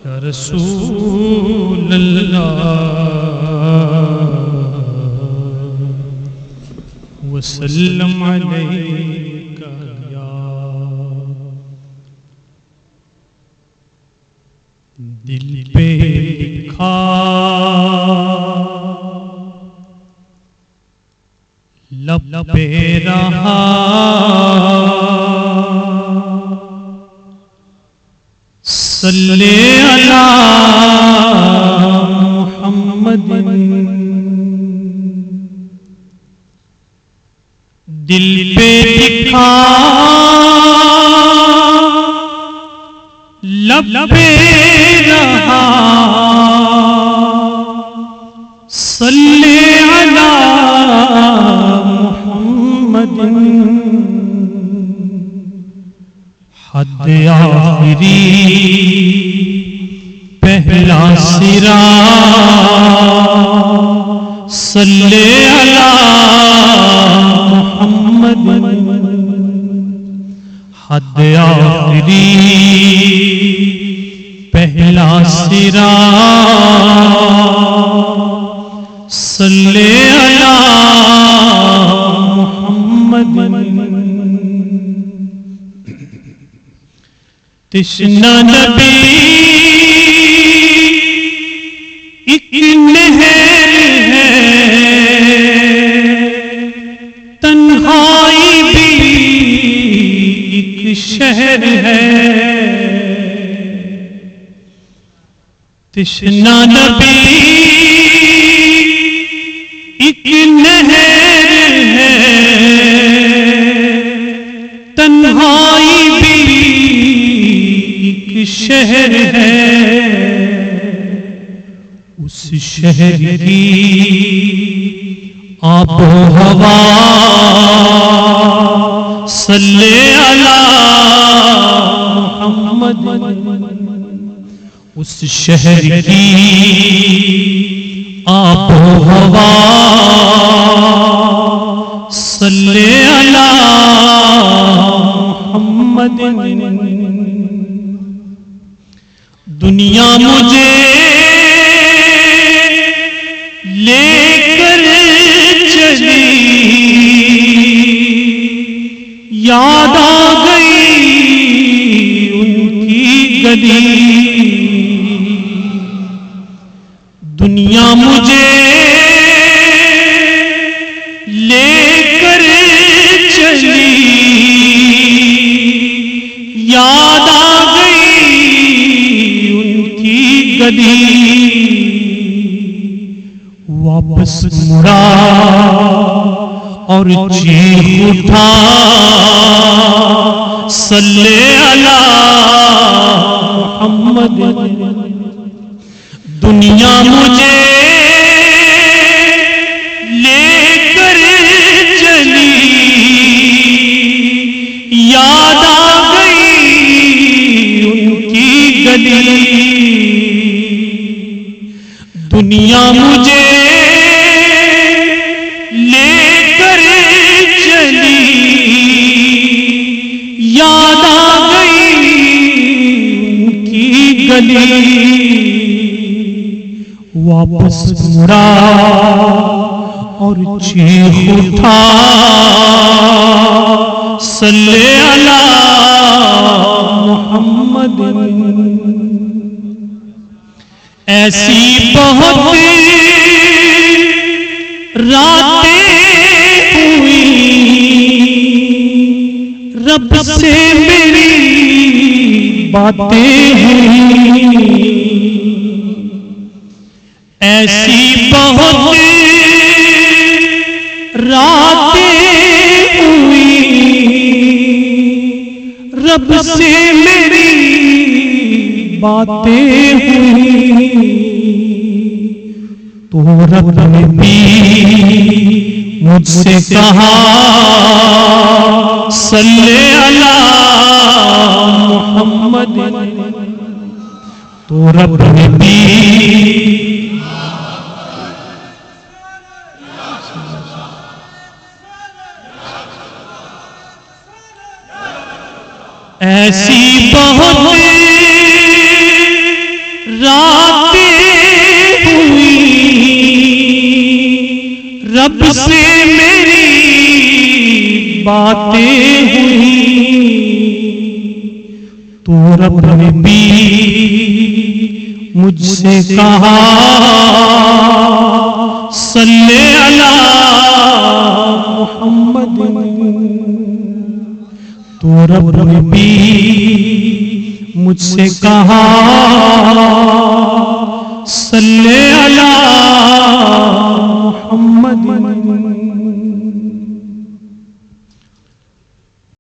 یا رسول اللہ وسلم علیک یا دل پہ لکھا لب پہ رہا صلی علی محمد دل پہ لکھا لب پہ رہا صلی علی محمد حد آخری پہلا سرا صلی علی محمد حد آخری پہلا سرا صلی علی محمد تشنہ نبی ایک نہر ہے تنہائی بھی ایک شہر ہے تشنہ نبی ایک نہر ہے تنہائی بھی ایک شہر ہے اس شہر کی آب و ہوا صلی علی محمد اس شہر کی آب و ہوا صلی علی محمد دنیا مجھے لے کر چلی یاد آ گئی ان کی گلی دنیا مجھے لے کر چلی یاد آ گئی ان کی گلی واپس مڑا اور چیخ اٹھا صلی علی محمد دنیا مجھے لے کر چلی یاد آ گئی ان کی گلی دنیا مجھے لے کر چلی یاد آ گئی ان کی گلی واپس مڑا اور چیخ اٹھا صلی علی محمد ایسی بہت راتیں ہوئی رب سے میری باتیں ہوئی ایسی بہت راتیں ہوئی رب سے میری باتیں ہوئی تو رب نے بھی مجھ سے کہا صلی علی محمد تو رب نے بھی ایسی بہت لب سے میری باتیں ہوئی تو رب نے بھی مجھ سے کہا صلی علی محمد، تو رب نے بھی مجھ سے کہا صلی علی محمد۔